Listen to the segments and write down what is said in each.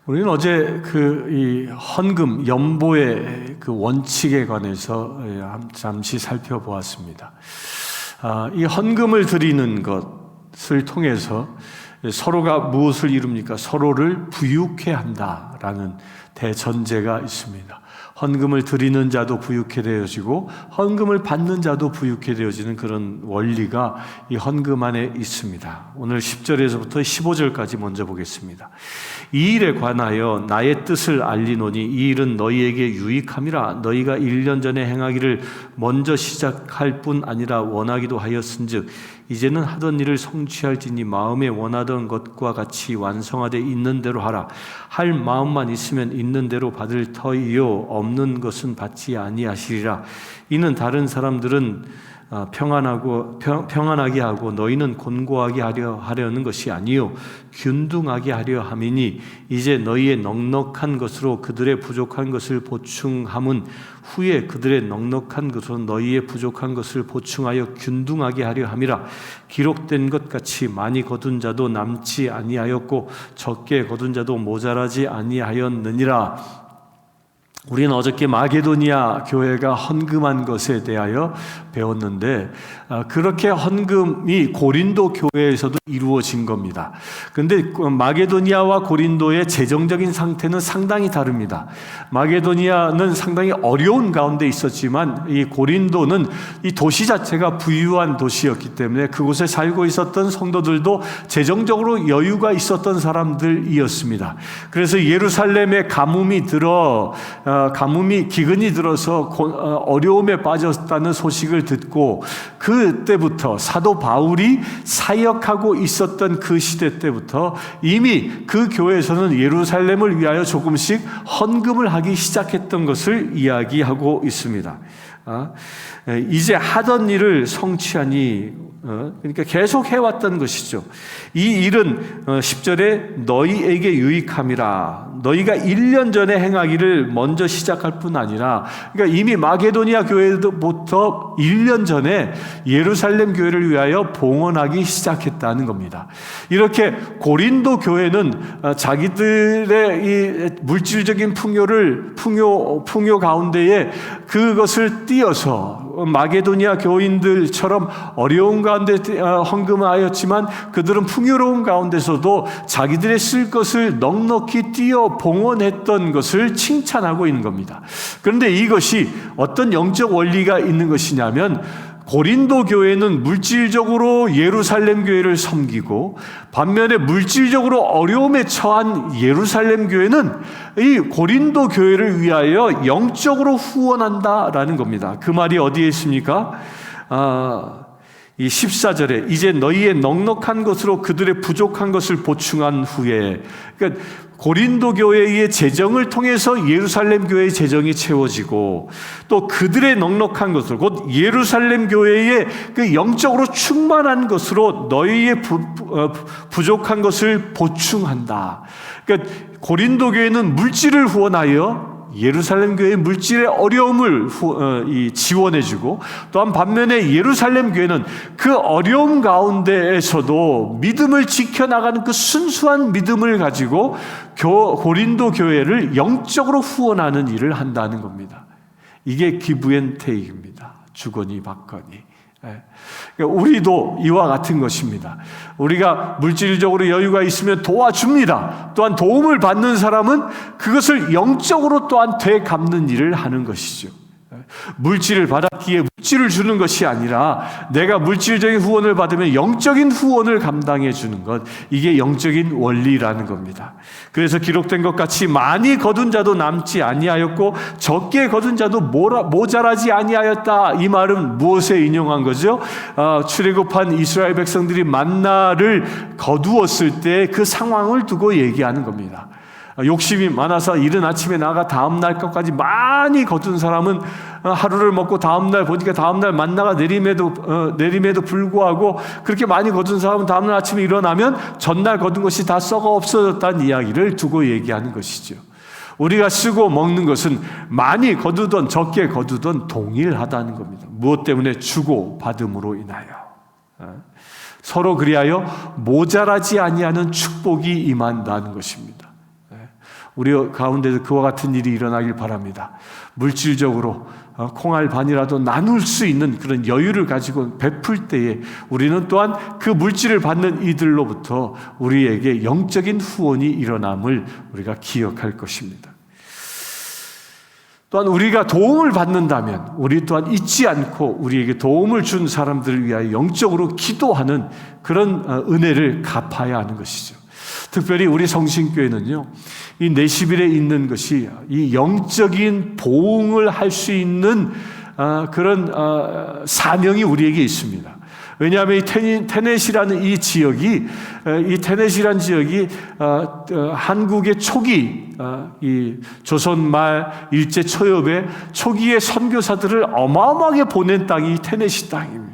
우리는 어제 이 헌금, 연보의 그 원칙에 관해서 잠시 살펴보았습니다. 이 헌금을 드리는 것을 통해서 서로가 무엇을 이룹니까? 서로를 부유케 한다라는 대전제가 있습니다. 헌금을 드리는 자도 부유케 되어지고 헌금을 받는 자도 부유케 되어지는 그런 원리가 이 헌금 안에 있습니다. 오늘 10절에서부터 15절까지 먼저 보겠습니다. 이 일에 관하여 나의 뜻을 알리노니 이 일은 너희에게 유익함이라. 너희가 1년 전에 행하기를 먼저 시작할 뿐 아니라 원하기도 하였은즉 이제는 하던 일을 성취할지니 마음에 원하던 것과 같이 완성하되 있는 대로 하라. 할 마음만 있으면 있는 대로 받을 터이요 없는 것은 받지 아니하시리라. 이는 다른 사람들은 평안하게 하고 너희는 곤고하게 하려는 것이 아니요 균등하게 하려 함이니 이제 너희의 넉넉한 것으로 그들의 부족한 것을 보충함은 후에 그들의 넉넉한 것으로 너희의 부족한 것을 보충하여 균등하게 하려 함이라. 기록된 것 같이 많이 거둔 자도 남지 아니하였고 적게 거둔 자도 모자라지 아니하였느니라. 우리는 어저께 마게도니아 교회가 헌금한 것에 대하여 배웠는데 그렇게 헌금이 고린도 교회에서도 이루어진 겁니다. 그런데 마게도니아와 고린도의 재정적인 상태는 상당히 다릅니다. 마게도니아는 상당히 어려운 가운데 있었지만 이 고린도는 이 도시 자체가 부유한 도시였기 때문에 그곳에 살고 있었던 성도들도 재정적으로 여유가 있었던 사람들이었습니다. 그래서 예루살렘에 기근이 들어서 어려움에 빠졌다는 소식을 듣고 그때부터 사도 바울이 사역하고 있었던 그 시대 때부터 이미 그 교회에서는 예루살렘을 위하여 조금씩 헌금을 하기 시작했던 것을 이야기하고 있습니다. 이제 하던 일을 성취하니 그러니까 계속 해왔던 것이죠. 이 일은 10절에 너희에게 유익함이라. 너희가 1년 전에 행하기를 먼저 시작할 뿐 아니라 그러니까 이미 마게도니아 교회부터 1년 전에 예루살렘 교회를 위하여 봉헌하기 시작했다는 겁니다. 이렇게 고린도 교회는 자기들의 이 물질적인 풍요 가운데에 그것을 띄어서 마게도니아 교인들처럼 어려운 가운데 헌금하였지만 그들은 풍요로운 가운데서도 자기들의 쓸 것을 넉넉히 띄어 봉헌했던 것을 칭찬하고 있는 겁니다. 그런데 이것이 어떤 영적 원리가 있는 것이냐면 고린도 교회는 물질적으로 예루살렘 교회를 섬기고 반면에 물질적으로 어려움에 처한 예루살렘 교회는 이 고린도 교회를 위하여 영적으로 후원한다라는 겁니다. 그 말이 어디에 있습니까? 이 14절에 이제 너희의 넉넉한 것으로 그들의 부족한 것을 보충한 후에, 그러니까 고린도 교회의 재정을 통해서 예루살렘 교회의 재정이 채워지고 또 그들의 넉넉한 것으로 곧 예루살렘 교회의 그 영적으로 충만한 것으로 너희의 부족한 것을 보충한다. 그러니까 고린도 교회는 물질을 후원하여 예루살렘 교회의 물질의 어려움을 지원해주고 또한 반면에 예루살렘 교회는 그 어려움 가운데에서도 믿음을 지켜나가는 그 순수한 믿음을 가지고 고린도 교회를 영적으로 후원하는 일을 한다는 겁니다. 이게 기브앤테이크입니다. 주거니 받거니. 그러니까 우리도 이와 같은 것입니다. 우리가 물질적으로 여유가 있으면 도와줍니다. 또한 도움을 받는 사람은 그것을 영적으로 또한 되갚는 일을 하는 것이죠. 물질을 받았기에 물질을 주는 것이 아니라 내가 물질적인 후원을 받으면 영적인 후원을 감당해 주는 것, 이게 영적인 원리라는 겁니다. 그래서 기록된 것 같이 많이 거둔 자도 남지 아니하였고 적게 거둔 자도 모자라지 아니하였다. 이 말은 무엇에 인용한 거죠? 출애굽한 이스라엘 백성들이 만나를 거두었을 때 그 상황을 두고 얘기하는 겁니다. 욕심이 많아서 이른 아침에 나가 다음날 것까지 많이 거둔 사람은 하루를 먹고 다음날 보니까 다음날 만나가 내림에도 불구하고 그렇게 많이 거둔 사람은 다음날 아침에 일어나면 전날 거둔 것이 다 썩어 없어졌다는 이야기를 두고 얘기하는 것이죠. 우리가 쓰고 먹는 것은 많이 거두던 적게 거두던 동일하다는 겁니다. 무엇 때문에 주고 받음으로 인하여 서로 그리하여 모자라지 아니하는 축복이 임한다는 것입니다. 우리 가운데도 그와 같은 일이 일어나길 바랍니다. 물질적으로 콩알 반이라도 나눌 수 있는 그런 여유를 가지고 베풀 때에 우리는 또한 그 물질을 받는 이들로부터 우리에게 영적인 후원이 일어남을 우리가 기억할 것입니다. 또한 우리가 도움을 받는다면 우리 또한 잊지 않고 우리에게 도움을 준 사람들을 위하여 영적으로 기도하는 그런 은혜를 갚아야 하는 것이죠. 특별히 우리 성신교회는요, 이 내시빌에 있는 것이 이 영적인 보응을 할 수 있는 그런 사명이 우리에게 있습니다. 왜냐하면 이 테넷이라는 이 지역이 한국의 초기 이 조선 말 일제 초엽의 초기의 선교사들을 어마어마하게 보낸 땅이 테넷이 땅입니다.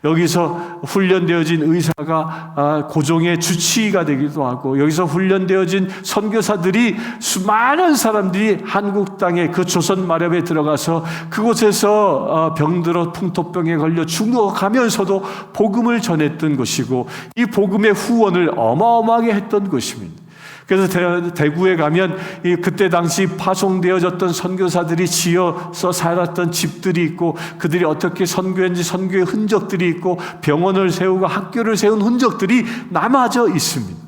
여기서 훈련되어진 의사가 고종의 주치의가 되기도 하고, 여기서 훈련되어진 선교사들이 수많은 사람들이 한국 땅에 그 조선 마렵에 들어가서 그곳에서 병들어 풍토병에 걸려 죽어가면서도 복음을 전했던 것이고, 이 복음의 후원을 어마어마하게 했던 것입니다. 그래서 대구에 가면 그때 당시 파송되어졌던 선교사들이 지어서 살았던 집들이 있고, 그들이 어떻게 선교했는지 선교의 흔적들이 있고, 병원을 세우고 학교를 세운 흔적들이 남아져 있습니다.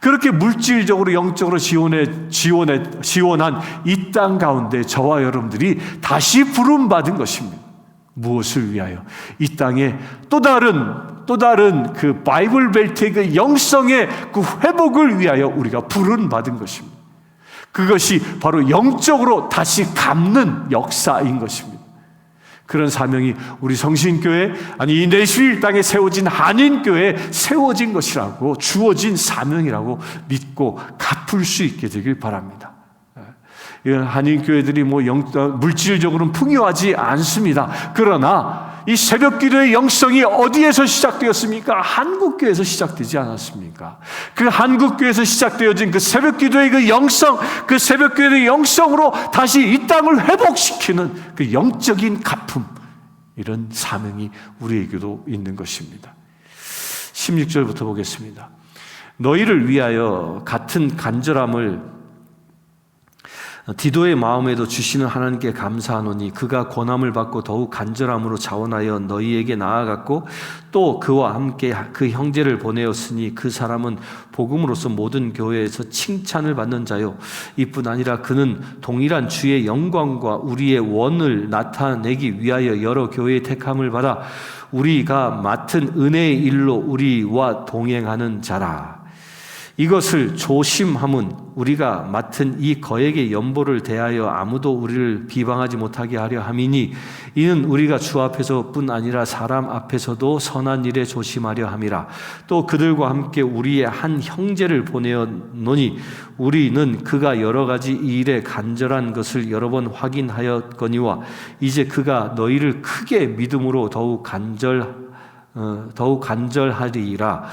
그렇게 물질적으로 영적으로 지원한 이 땅 가운데 저와 여러분들이 다시 부름받은 것입니다. 무엇을 위하여? 이 땅에 또 다른 그 바이블 벨트의 그 영성의 그 회복을 위하여 우리가 부름받은 것입니다. 그것이 바로 영적으로 다시 갚는 역사인 것입니다. 그런 사명이 우리 성신교회, 아니 이 내시빌 땅에 세워진 한인교회에 세워진 것이라고, 주어진 사명이라고 믿고 갚을 수 있게 되길 바랍니다. 한인교회들이 물질적으로는 풍요하지 않습니다. 그러나 이 새벽기도의 영성이 어디에서 시작되었습니까? 한국교회에서 시작되지 않았습니까? 그 한국교회에서 시작되어진 그 새벽기도의 그 영성, 그 새벽기도의 영성으로 다시 이 땅을 회복시키는 그 영적인 갚음, 이런 사명이 우리에게도 있는 것입니다. 16절부터 보겠습니다. 너희를 위하여 같은 간절함을 디도의 마음에도 주시는 하나님께 감사하노니 그가 권함을 받고 더욱 간절함으로 자원하여 너희에게 나아갔고 또 그와 함께 그 형제를 보내었으니 그 사람은 복음으로서 모든 교회에서 칭찬을 받는 자요, 이뿐 아니라 그는 동일한 주의 영광과 우리의 원을 나타내기 위하여 여러 교회의 택함을 받아 우리가 맡은 은혜의 일로 우리와 동행하는 자라. 이것을 조심함은 우리가 맡은 이 거액의 연보를 대하여 아무도 우리를 비방하지 못하게 하려 함이니, 이는 우리가 주 앞에서뿐 아니라 사람 앞에서도 선한 일에 조심하려 함이라. 또 그들과 함께 우리의 한 형제를 보내었노니 우리는 그가 여러 가지 이 일에 간절한 것을 여러 번 확인하였거니와 이제 그가 너희를 크게 믿음으로 더욱 간절하리라.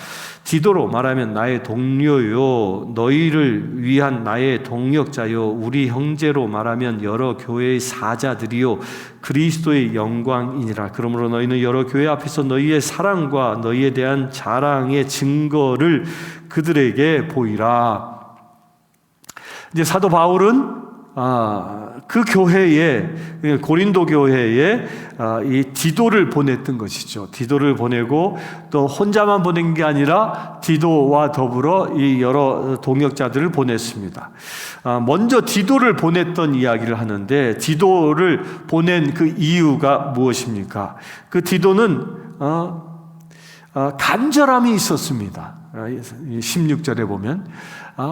디도로 말하면 나의 동료요, 너희를 위한 나의 동역자요, 우리 형제로 말하면 여러 교회의 사자들이요, 그리스도의 영광이니라. 그러므로 너희는 여러 교회 앞에서 너희의 사랑과 너희에 대한 자랑의 증거를 그들에게 보이라. 이제 사도 바울은 그 교회에, 고린도 교회에 이 디도를 보냈던 것이죠. 디도를 보내고 또 혼자만 보낸 게 아니라 디도와 더불어 이 여러 동역자들을 보냈습니다. 먼저 디도를 보냈던 이야기를 하는데, 디도를 보낸 그 이유가 무엇입니까? 그 디도는 간절함이 있었습니다. 16절에 보면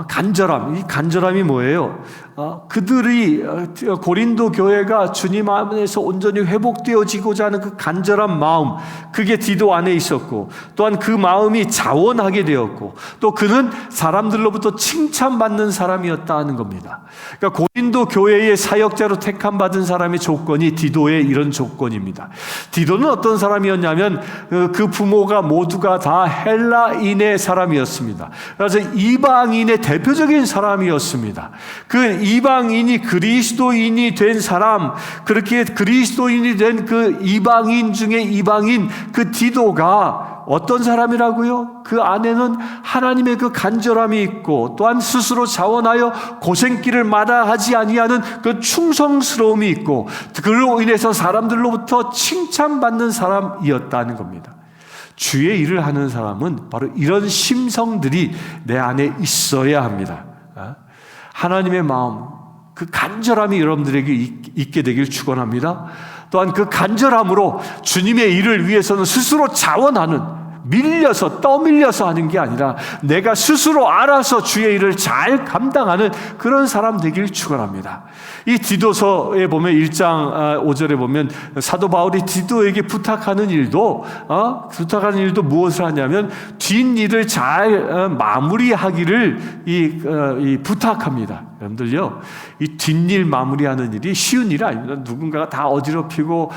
간절함, 이 간절함이 뭐예요? 그들이 고린도 교회가 주님 안에서 온전히 회복되어지고자 하는 그 간절한 마음, 그게 디도 안에 있었고, 또한 그 마음이 자원하게 되었고, 또 그는 사람들로부터 칭찬받는 사람이었다는 겁니다. 그러니까 고린도 교회의 사역자로 택함받은 사람의 조건이 디도의 이런 조건입니다. 디도는 어떤 사람이었냐면 그 부모가 모두가 다 헬라인의 사람이었습니다. 그래서 이방인의 대표적인 사람이었습니다. 그 이방인이 그리스도인이 된 사람, 그렇게 그리스도인이 된 그 이방인 중에 이방인, 그 디도가 어떤 사람이라고요? 그 안에는 하나님의 그 간절함이 있고 또한 스스로 자원하여 고생길을 마다하지 아니하는 그 충성스러움이 있고 그로 인해서 사람들로부터 칭찬받는 사람이었다는 겁니다. 주의 일을 하는 사람은 바로 이런 심성들이 내 안에 있어야 합니다. 하나님의 마음, 그 간절함이 여러분들에게 있게 되길 축원합니다. 또한 그 간절함으로 주님의 일을 위해서는 스스로 자원하는, 밀려서 떠밀려서 하는 게 아니라 내가 스스로 알아서 주의 일을 잘 감당하는 그런 사람 되길 축원합니다. 이 디도서에 보면 1장 5절에 보면 사도 바울이 디도에게 부탁하는 일도 무엇을 하냐면 뒷일을 잘 마무리하기를 부탁합니다. 여러분들요, 이 뒷일 마무리하는 일이 쉬운 일이 아닙니다. 누군가가 다 어지럽히고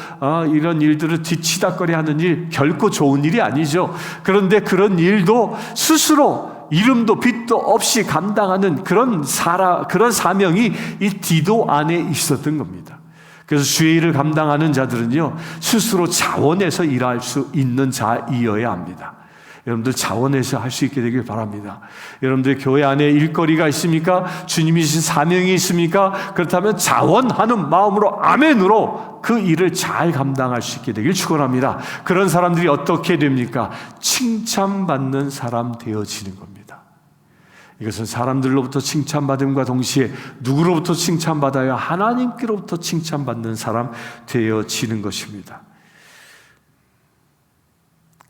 이런 일들을 뒤치다거리하는 일 결코 좋은 일이 아니죠. 그런데 그런 일도 스스로 이름도 빛도 없이 감당하는 그런 사명이 이 디도 안에 있었던 겁니다. 그래서 주의 일을 감당하는 자들은요, 스스로 자원해서 일할 수 있는 자이어야 합니다. 여러분들 자원해서 할 수 있게 되길 바랍니다. 여러분들 교회 안에 일거리가 있습니까? 주님이 주신 사명이 있습니까? 그렇다면 자원하는 마음으로 아멘으로 그 일을 잘 감당할 수 있게 되길 축원합니다. 그런 사람들이 어떻게 됩니까? 칭찬받는 사람 되어지는 겁니다. 이것은 사람들로부터 칭찬받음과 동시에 누구로부터 칭찬받아야? 하나님께로부터 칭찬받는 사람 되어지는 것입니다.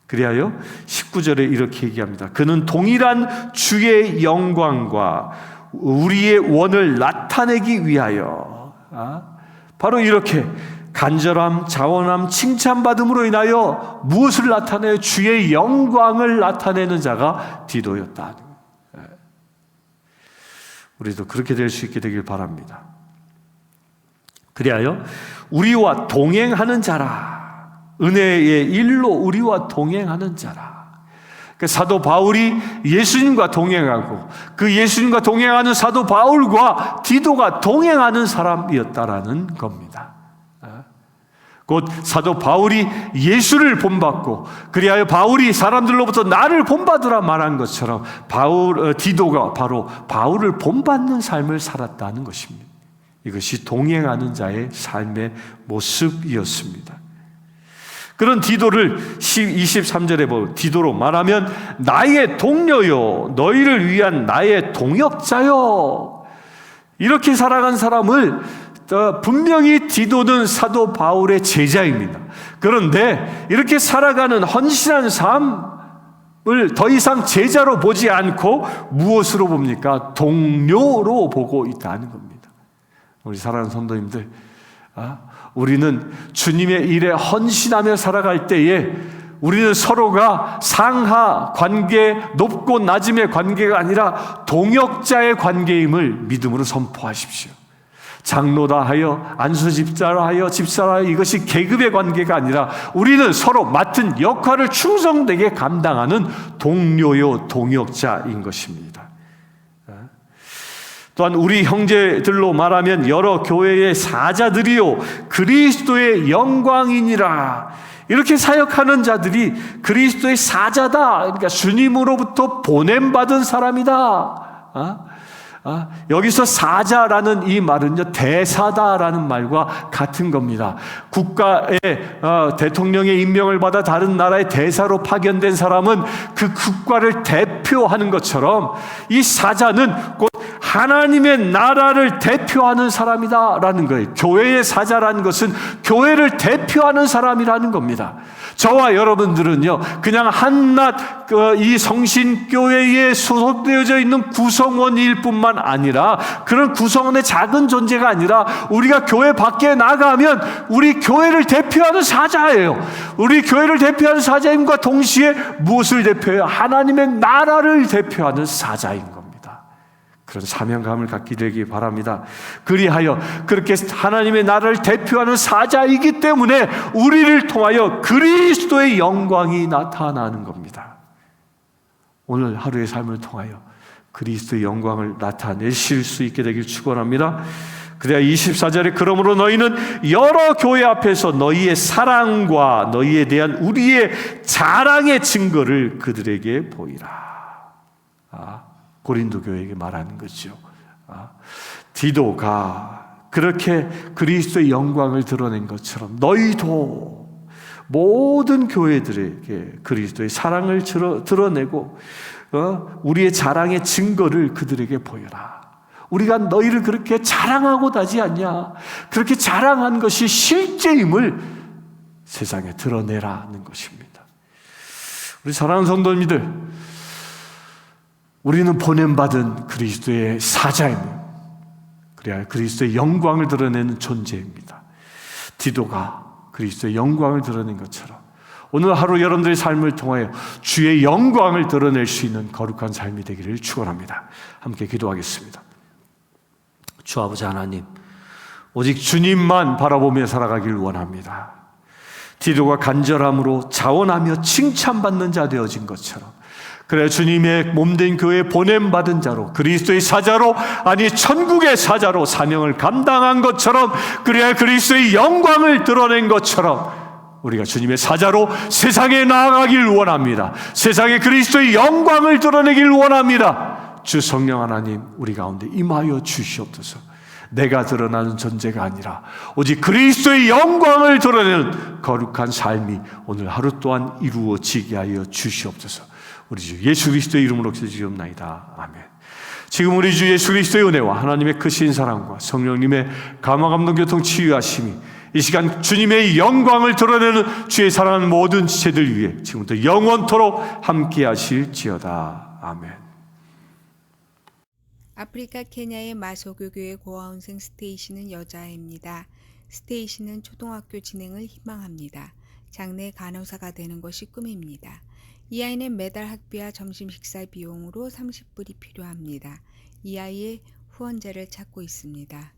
그리하여 19절에 이렇게 얘기합니다. 그는 동일한 주의 영광과 우리의 원을 나타내기 위하여, 바로 이렇게 간절함, 자원함, 칭찬받음으로 인하여 무엇을 나타내요? 주의 영광을 나타내는 자가 디도였다. 우리도 그렇게 될 수 있게 되길 바랍니다. 그리하여 우리와 동행하는 자라. 은혜의 일로 우리와 동행하는 자라. 사도 바울이 예수님과 동행하고 그 예수님과 동행하는 사도 바울과 디도가 동행하는 사람이었다라는 겁니다. 곧 사도 바울이 예수를 본받고 그리하여 바울이 사람들로부터 나를 본받으라 말한 것처럼 디도가 바로 바울을 본받는 삶을 살았다는 것입니다. 이것이 동행하는 자의 삶의 모습이었습니다. 그런 디도를 23절에 보면 디도로 말하면 나의 동료요, 너희를 위한 나의 동역자요. 이렇게 살아간 사람을 분명히 디도는 사도 바울의 제자입니다. 그런데 이렇게 살아가는 헌신한 삶을 더 이상 제자로 보지 않고 무엇으로 봅니까? 동료로 보고 있다는 겁니다. 우리 사랑하는 성도님들, 우리는 주님의 일에 헌신하며 살아갈 때에 우리는 서로가 상하 관계, 높고 낮음의 관계가 아니라 동역자의 관계임을 믿음으로 선포하십시오. 장로다 하여, 안수집사라 하여, 집사라 하여, 이것이 계급의 관계가 아니라 우리는 서로 맡은 역할을 충성되게 감당하는 동료요, 동역자인 것입니다. 또한 우리 형제들로 말하면 여러 교회의 사자들이요 그리스도의 영광이니라. 이렇게 사역하는 자들이 그리스도의 사자다. 그러니까 주님으로부터 보냄받은 사람이다. 여기서 사자라는 이 말은요, 대사다라는 말과 같은 겁니다. 국가의 대통령의 임명을 받아 다른 나라의 대사로 파견된 사람은 그 국가를 대표하는 것처럼 이 사자는 곧 하나님의 나라를 대표하는 사람이다라는 거예요. 교회의 사자라는 것은 교회를 대표하는 사람이라는 겁니다. 저와 여러분들은요, 그냥 한낱 이 성신교회에 소속되어져 있는 구성원일 뿐만 아니라 그런 구성원의 작은 존재가 아니라 우리가 교회 밖에 나가면 우리 교회를 대표하는 사자예요. 우리 교회를 대표하는 사자임과 동시에 무엇을 대표해요? 하나님의 나라를 대표하는 사자인 겁니다. 그런 사명감을 갖게 되기 바랍니다. 그리하여 그렇게 하나님의 나라를 대표하는 사자이기 때문에 우리를 통하여 그리스도의 영광이 나타나는 겁니다. 오늘 하루의 삶을 통하여 그리스도의 영광을 나타내실 수 있게 되길 축원합니다. 그래야 24절에 그러므로 너희는 여러 교회 앞에서 너희의 사랑과 너희에 대한 우리의 자랑의 증거를 그들에게 보이라. 고린도 교회에게 말하는 거죠. 디도가 그렇게 그리스도의 영광을 드러낸 것처럼 너희도 모든 교회들에게 그리스도의 사랑을 드러내고 우리의 자랑의 증거를 그들에게 보여라. 우리가 너희를 그렇게 자랑하고 나지 않냐? 그렇게 자랑한 것이 실제임을 세상에 드러내라는 것입니다. 우리 사랑하는 성도님들, 우리는 보냄받은 그리스도의 사자입니다. 그래야 그리스도의 영광을 드러내는 존재입니다. 디도가 그리스도의 영광을 드러낸 것처럼 오늘 하루 여러분들의 삶을 통하여 주의 영광을 드러낼 수 있는 거룩한 삶이 되기를 축원합니다. 함께 기도하겠습니다. 주 아버지 하나님, 오직 주님만 바라보며 살아가길 원합니다. 디도가 간절함으로 자원하며 칭찬받는 자 되어진 것처럼, 그래 주님의 몸된 교회에 보냄받은 자로, 그리스도의 사자로, 아니 천국의 사자로 사명을 감당한 것처럼, 그래야 그리스도의 영광을 드러낸 것처럼 우리가 주님의 사자로 세상에 나아가길 원합니다. 세상에 그리스도의 영광을 드러내길 원합니다. 주 성령 하나님, 우리 가운데 임하여 주시옵소서. 내가 드러나는 존재가 아니라 오직 그리스도의 영광을 드러내는 거룩한 삶이 오늘 하루 또한 이루어지게 하여 주시옵소서. 우리 주 예수 그리스도의 이름으로 기도드리옵나이다. 아멘. 지금 우리 주 예수 그리스도의 은혜와 하나님의 크신 사랑과 성령님의 감화 감동 교통 치유하심이 이 시간 주님의 영광을 드러내는 주의 사랑하는 모든 지체들 위해 지금부터 영원토록 함께 하실지어다. 아멘. 아프리카 케냐의 마소교교의 고아원생 스테이시는 여자아이입니다. 스테이시는 초등학교 진행을 희망합니다. 장래 간호사가 되는 것이 꿈입니다. 이 아이는 매달 학비와 점심 식사 비용으로 $30이 필요합니다. 이 아이의 후원자를 찾고 있습니다.